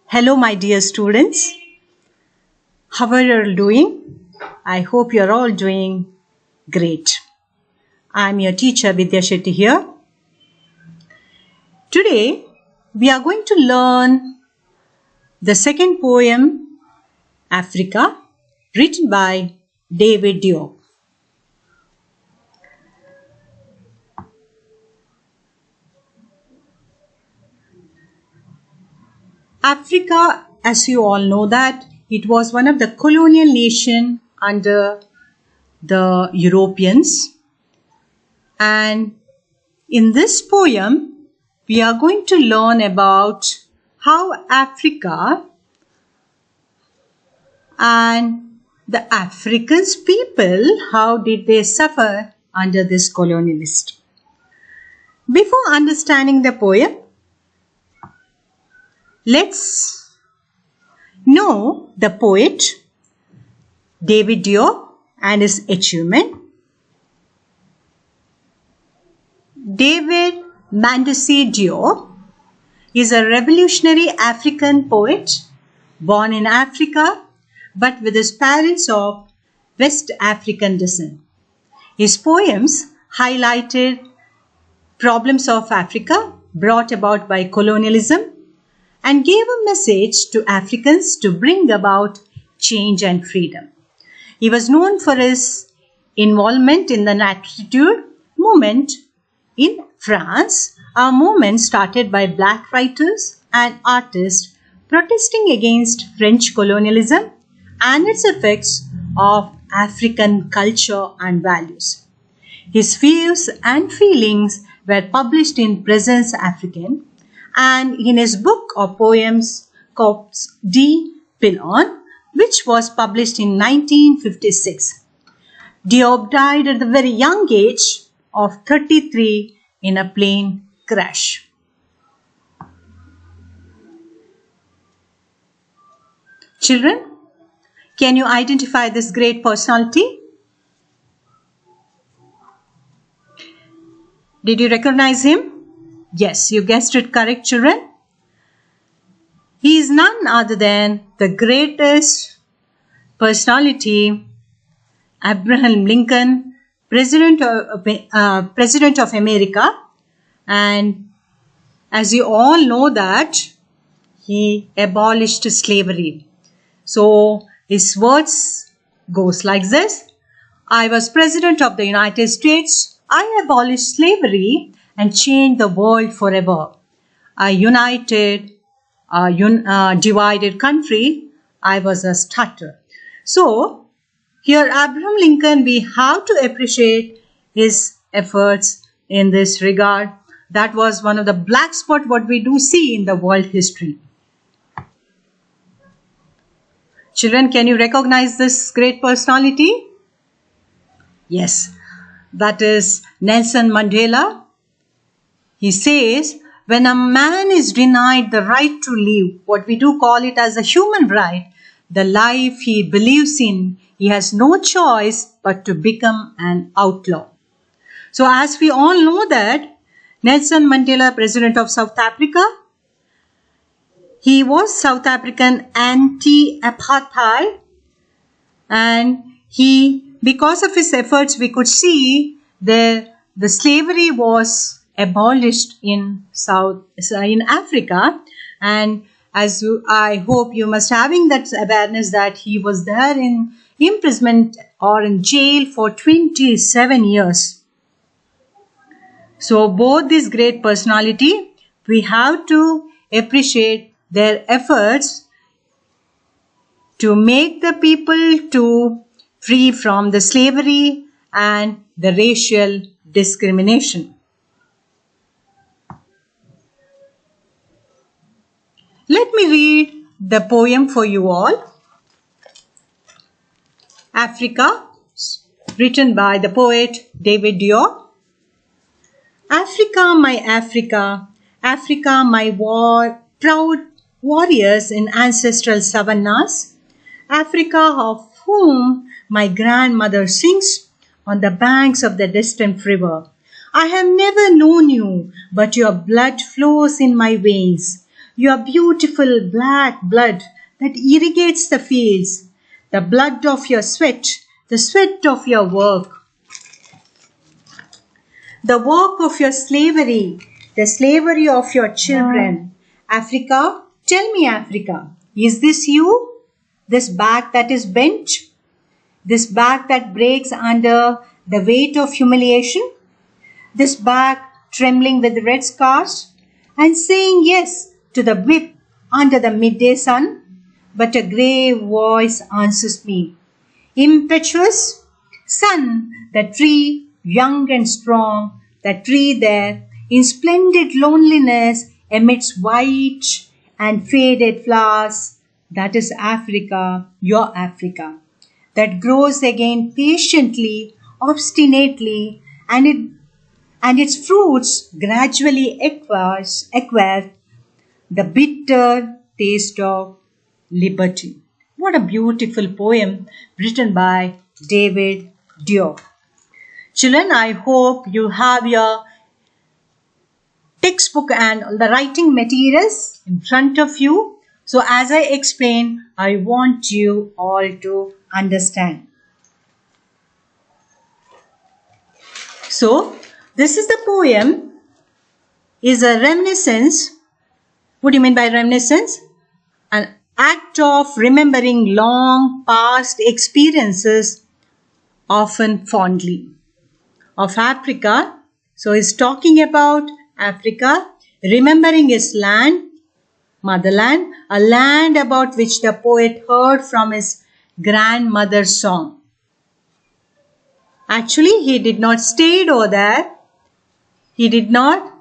Hello, my dear students. How are you all doing? I hope you're all doing great. I'm your teacher, Vidya Shetty here. Today, we are going to learn the second poem, Africa, written by David Diop. Africa, as you all know that, it was one of the colonial nations under the Europeans. And in this poem, we are going to learn about how Africa and the Africans people, how did they suffer under this colonialist. Before understanding the poem, let's know the poet David Diop and his achievement. David Mandussi Diop is a revolutionary African poet born in Africa but with his parents of West African descent. His poems highlighted problems of Africa brought about by colonialism and gave a message to Africans to bring about change and freedom. He was known for his involvement in the Nattitude movement in France, a movement started by black writers and artists protesting against French colonialism and its effects of African culture and values. His views and feelings were published in Presence Africaine and in his book of poems Corpse de Pilon, which was published in 1956. Diop died at the very young age of 33 in a plane crash. Children, can you identify this great personality? Did you recognize him? Yes, you guessed it correct, children. He is none other than the greatest personality, Abraham Lincoln, President of America. And as you all know that, he abolished slavery. So his words goes like this: I was President of the United States. I abolished slavery and changed the world forever. A united, divided country, I was a starter. So, here Abraham Lincoln, we have to appreciate his efforts in this regard. That was one of the black spots what we do see in the world history. Children, can you recognize this great personality? Yes, that is Nelson Mandela. He says, when a man is denied the right to live, what we do call it as a human right, the life he believes in, he has no choice but to become an outlaw. So as we all know that, Nelson Mandela, President of South Africa, he was South African anti-apartheid, and because of his efforts, we could see the slavery was abolished in Africa. And I hope you must having that awareness that he was there in imprisonment or in jail for 27 years. So both these great personality, we have to appreciate their efforts to make the people to free from the slavery and the racial discrimination. Let me read the poem for you all. Africa, written by the poet David Diop. Africa, my Africa, Africa, my proud warriors in ancestral savannas, Africa of whom my grandmother sings on the banks of the distant river. I have never known you, but your blood flows in my veins. your beautiful black blood that irrigates the fields, the blood of your sweat, the sweat of your work, the work of your slavery, the slavery of your children. Africa, tell me, Africa, is this you? This back that is bent? This back that breaks under the weight of humiliation? This back trembling with red scars and saying yes to the whip under the midday sun? But a grave voice answers me, impetuous, son, the tree, young and strong, the tree there, in splendid loneliness, amidst white and faded flowers, that is Africa, your Africa, that grows again patiently, obstinately, and its fruits gradually acquire the bitter taste of liberty. What a beautiful poem written by David Diop. Children, I hope you have your textbook and the writing materials in front of you. So as I explain, I want you all to understand. So this is the poem, is a reminiscence. What do you mean by reminiscence? An act of remembering long past experiences, often fondly, of Africa. So he's talking about Africa, remembering his land, motherland, a land about which the poet heard from his grandmother's song. Actually, he did not stay over there. He did not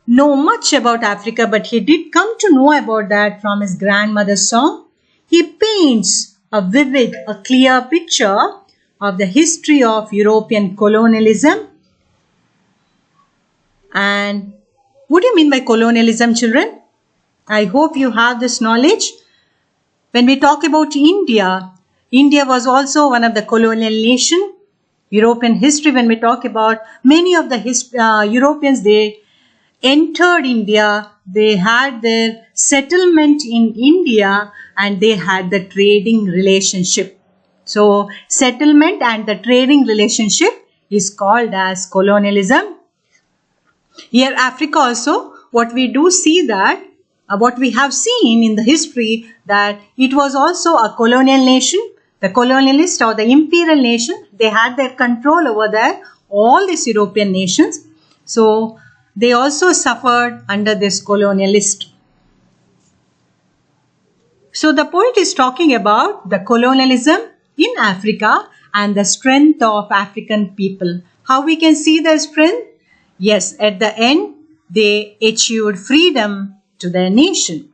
know much about Africa, but he did come to know about that from his grandmother's song. He paints a vivid, a clear picture of the history of European colonialism. And what do you mean by colonialism, children? I hope you have this knowledge. When we talk about India, India was also one of the colonial nations. European history, when we talk about many of the Europeans, they entered India, they had their settlement in India, and they had the trading relationship. So settlement and the trading relationship is called as colonialism. Here Africa also, what we do see that, what we have seen in the history, that it was also a colonial nation. The colonialist or the imperial nation, they had their control over there, all these European nations. So they also suffered under this colonialist. So the poet is talking about the colonialism in Africa and the strength of African people. How we can see the strength? Yes, at the end, they achieved freedom to their nation.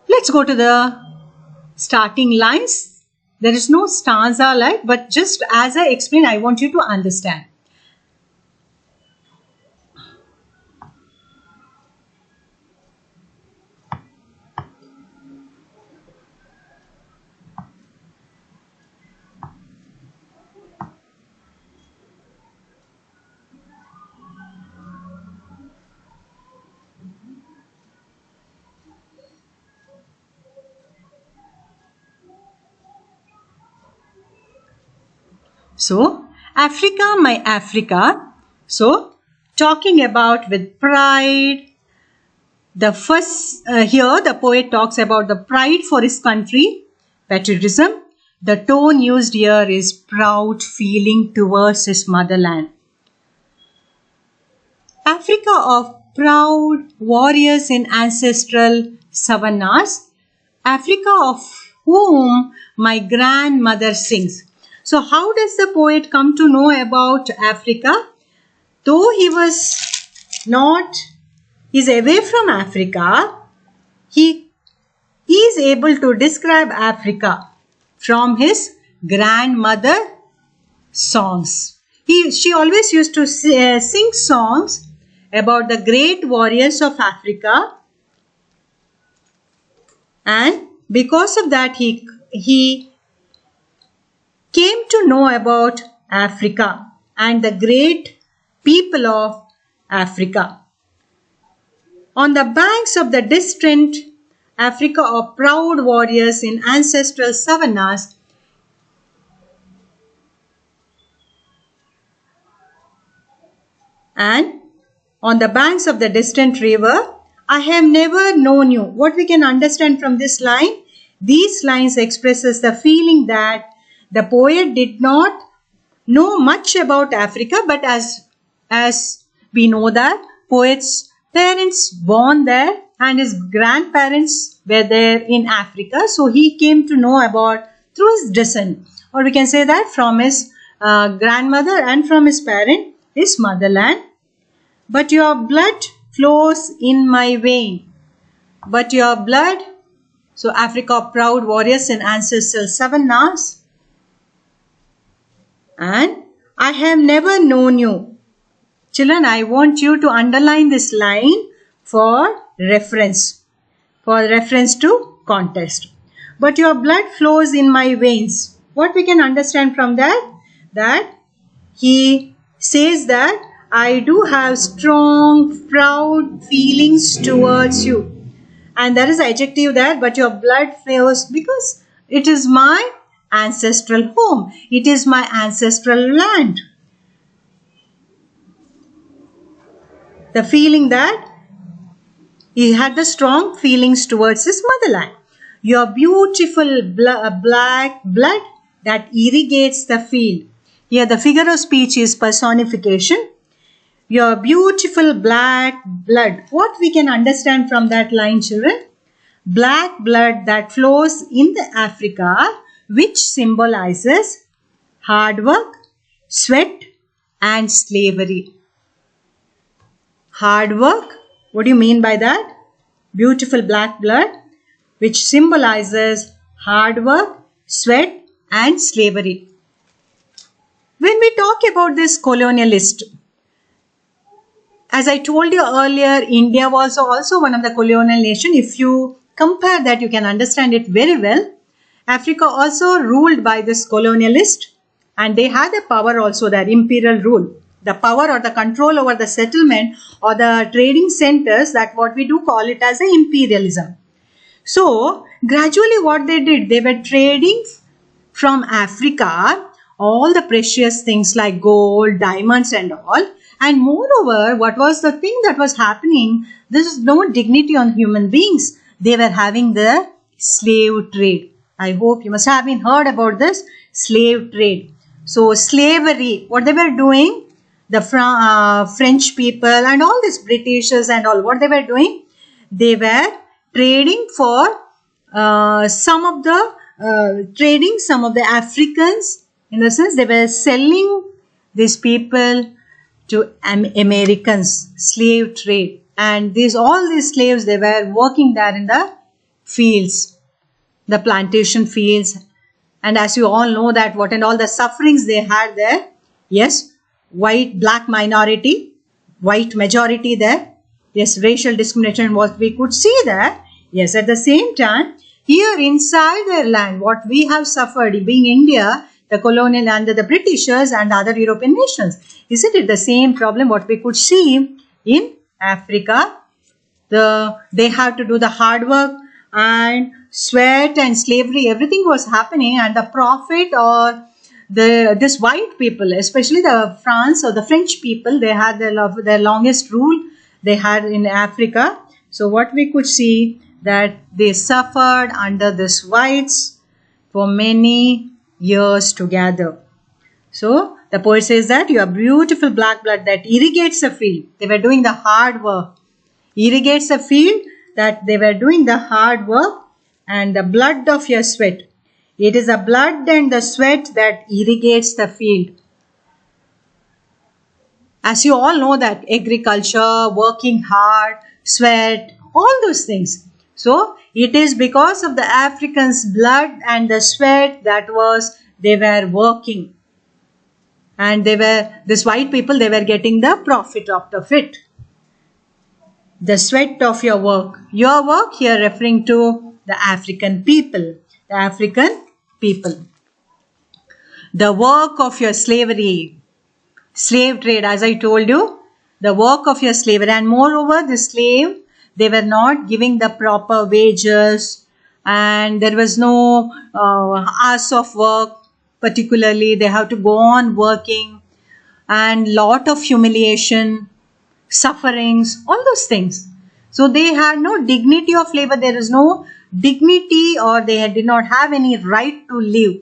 Let's go to the starting lines. There is no stanza like, but just as I explain, I want you to understand. So, Africa, my Africa. So, talking about with pride. The first, here the poet talks about the pride for his country, patriotism. The tone used here is proud feeling towards his motherland. Africa of proud warriors in ancestral savannas. Africa of whom my grandmother sings. So how does the poet come to know about Africa? Though he was not, he's away from Africa, he is able to describe Africa from his grandmother songs. She always used to sing songs about the great warriors of Africa, and because of that he came to know about Africa and the great people of Africa. On the banks of the distant Africa are proud warriors in ancestral savannas. And on the banks of the distant river, I have never known you. What we can understand from this line? These lines expresses the feeling that the poet did not know much about Africa, but as we know that poet's parents born there and his grandparents were there in Africa, so he came to know about through his descent, or we can say that from his grandmother and from his parent, his motherland. But your blood flows in my vein. But your blood, so Africa proud warriors in ancestral savannas. And I have never known you. Children, I want you to underline this line for reference to context. But your blood flows in my veins. What we can understand from that? That he says that I do have strong, proud feelings towards you. And there is adjective there, but your blood flows because it is my ancestral home. It is my ancestral land. The feeling that he had the strong feelings towards his motherland. Your beautiful black blood that irrigates the field. Here the figure of speech is personification. Your beautiful black blood. What we can understand from that line, children? Black blood that flows in the Africa, which symbolizes hard work, sweat and slavery. Hard work, what do you mean by that? Beautiful black blood, which symbolizes hard work, sweat and slavery. When we talk about this colonialist, as I told you earlier, India was also one of the colonial nations. If you compare that, you can understand it very well. Africa also ruled by this colonialist, and they had the power also, their imperial rule. The power or the control over the settlement or the trading centers, that what we do call it as a imperialism. So, gradually what they did, they were trading from Africa all the precious things like gold, diamonds and all. And moreover, what was the thing that was happening? There is no dignity on human beings. They were having the slave trade. I hope you must have been heard about this slave trade. So slavery, what they were doing, the French people and all these Britishers and all, what they were doing, they were trading for some of the Africans. In the sense, they were selling these people to Americans, slave trade, and all these slaves, they were working there in the fields, the plantation fields, and as you all know that what and all the sufferings they had there. Yes, white, black minority, white majority there. Yes, racial discrimination, what we could see there. Yes, at the same time, here inside their land, what we have suffered, being India, the colonial under the Britishers and other European nations. Isn't it the same problem what we could see in Africa? They have to do the hard work and sweat and slavery, everything was happening, and the profit or this white people, especially the France or the French people, they had their longest rule they had in Africa. So what we could see that they suffered under this whites for many years together. So the poet says that your beautiful black blood that irrigates the field. They were doing the hard work. Irrigates the field, that they were doing the hard work, and the blood of your sweat. It is the blood and the sweat that irrigates the field. As you all know that agriculture, working hard, sweat, all those things. So it is because of the Africans' blood and the sweat they were working. And these white people, they were getting the profit out of it. The sweat of your work. Your work here referring to the African people. The African people. The work of your slavery. Slave trade, as I told you. The work of your slavery. And moreover, the slave, They were not giving the proper wages, and there was no hours of work. Particularly, they have to go on working, and lot of humiliation, sufferings, all those things. So they had no dignity of labor. There is no dignity, or they did not have any right to live.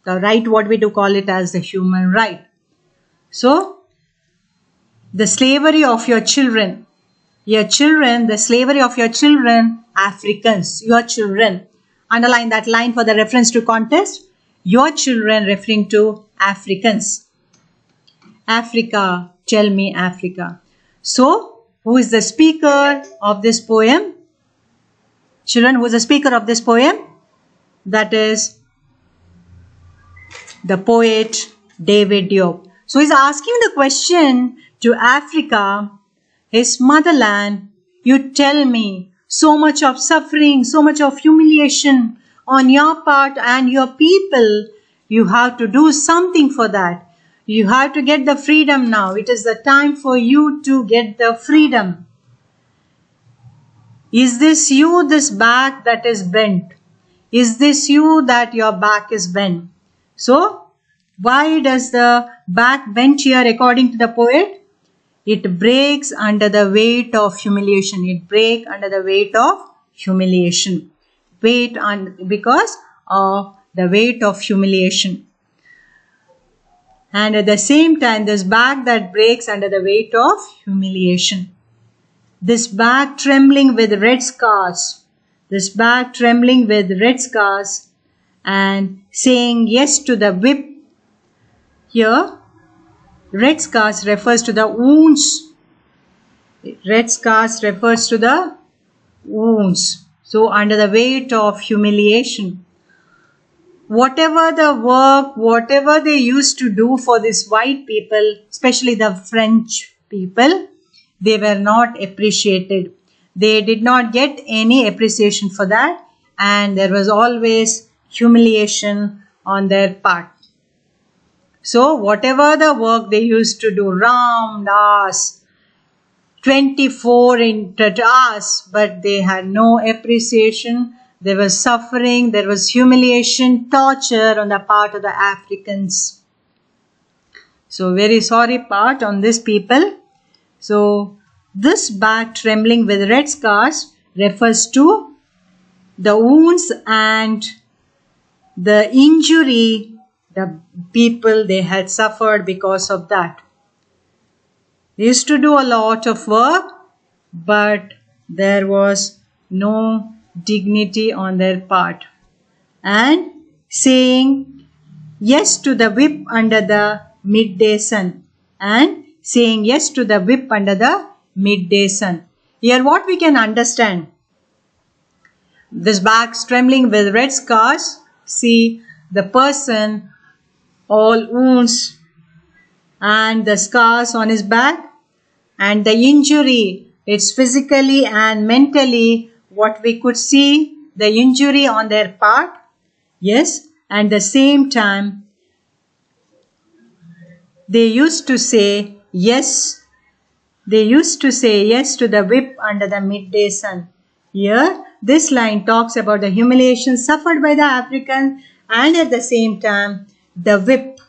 The right, what we do call it as the human right. So the slavery of your children, the slavery of your children, Africans, your children. Underline that line for the reference to context. Your children referring to Africans. Africa, tell me Africa. So, who is the speaker of this poem? Children, who is the speaker of this poem? That is the poet David Diop. So, he's asking the question to Africa, his motherland. You tell me, so much of suffering, so much of humiliation on your part and your people. You have to do something for that. You have to get the freedom now. It is the time for you to get the freedom. Is this you, this back that is bent? Is this you that your back is bent? So, why does the back bend here according to the poet? It breaks under the weight of humiliation. It breaks under the weight of humiliation. Because of the weight of humiliation. And at the same time, this back that breaks under the weight of humiliation. This back trembling with red scars. This back trembling with red scars and saying yes to the whip. Here, red scars refers to the wounds. Red scars refers to the wounds. So, under the weight of humiliation. Whatever the work, whatever they used to do for these white people, especially the French people, they were not appreciated. They did not get any appreciation for that, and there was always humiliation on their part. So, whatever the work they used to do, round hours, 24 hours, but they had no appreciation. There was suffering, there was humiliation, torture on the part of the Africans. So, very sorry part on this people. So, this back trembling with red scars refers to the wounds and the injury the people they had suffered because of that. They used to do a lot of work, but there was no dignity on their part. And saying yes to the whip under the midday sun. And saying yes to the whip under the midday sun. Here what we can understand. This back trembling with red scars. See the person, all wounds and the scars on his back. And the injury, it's physically and mentally what we could see, the injury on their part. Yes, and the same time, they used to say yes. They used to say yes to the whip under the midday sun. Here, this line talks about the humiliation suffered by the African and at the same time, the whip.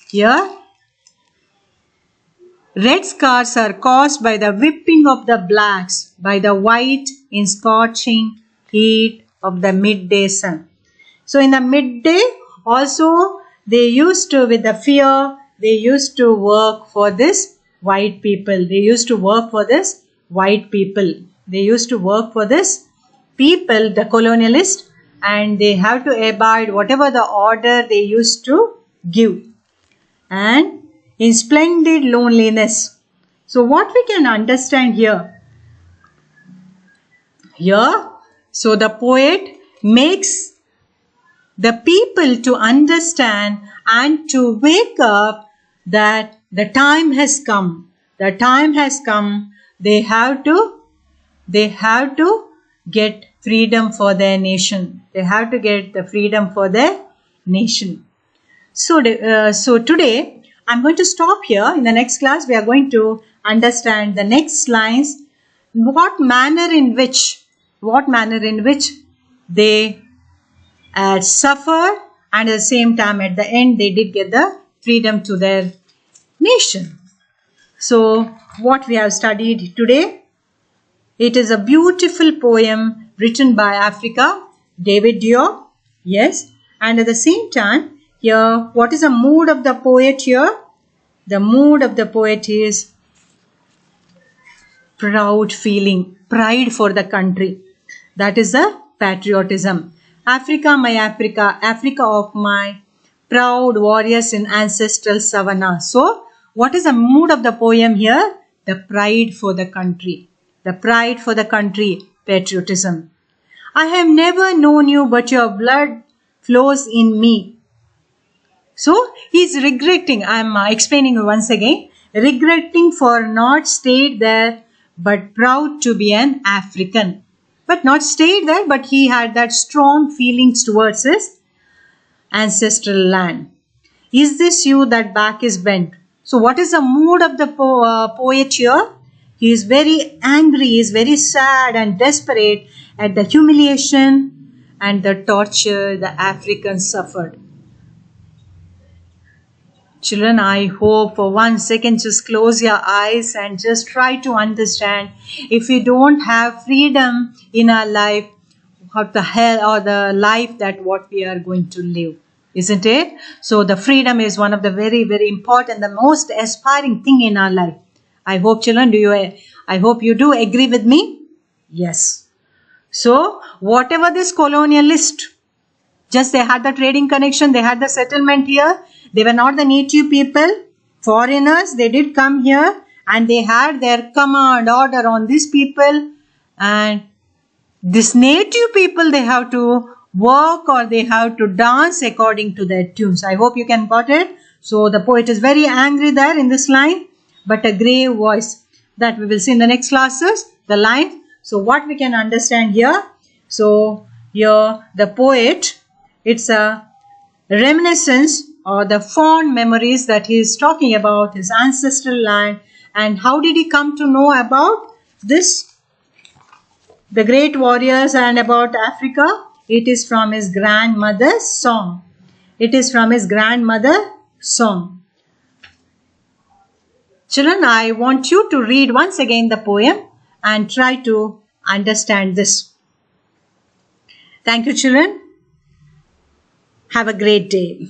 Here, red scars are caused by the whipping of the blacks by the white in scorching heat of the midday sun. So in the midday also they used to, with the fear, they used to work for this white people. They used to work for this white people. They used to work for this people, the colonialist, and they have to abide whatever the order they used to give. And in splendid loneliness. So what we can understand here? Here, so the poet makes the people to understand and to wake up that the time has come. The time has come. They have to get freedom for their nation. They have to get the freedom for their nation. So today I'm going to stop here. In the next class we are going to understand the next lines what manner in which they had suffered, and at the same time at the end they did get the freedom to their nation. So what we have studied today, it is a beautiful poem written by Africa, David Diop. Yes, and at the same time here, what is the mood of the poet here? The mood of the poet is proud feeling, pride for the country. That is the patriotism. Africa, my Africa, Africa of my proud warriors in ancestral savannah. So, what is the mood of the poem here? The pride for the country. The pride for the country, patriotism. I have never known you, but your blood flows in me. So, he is regretting, I am explaining once again, regretting for not stayed there, but proud to be an African. But not stayed there, but he had that strong feelings towards his ancestral land. Is this you that back is bent? So what is the mood of the poet here? He is very angry, he is very sad and desperate at the humiliation and the torture the Africans suffered. Children, I hope for 1 second just close your eyes and just try to understand. If we don't have freedom in our life, what the hell or the life that what we are going to live, isn't it? So the freedom is one of the very, very important, the most aspiring thing in our life. I hope, children, I hope you do agree with me? Yes. So whatever this colonialist, just they had the trading connection, they had the settlement here. They were not the native people, foreigners. They did come here and they had their command order on these people. And this native people, they have to work or they have to dance according to their tunes. I hope you can got it. So the poet is very angry there in this line, but a grave voice. That we will see in the next classes, the line. So what we can understand here. So here the poet, it's a reminiscence or the fond memories that he is talking about his ancestral land. And how did he come to know about this, the great warriors, and about Africa? It is from his grandmother's song. It is from his grandmother's song. Children, I want you to read once again the poem and try to understand this. Thank you, children. Have a great day.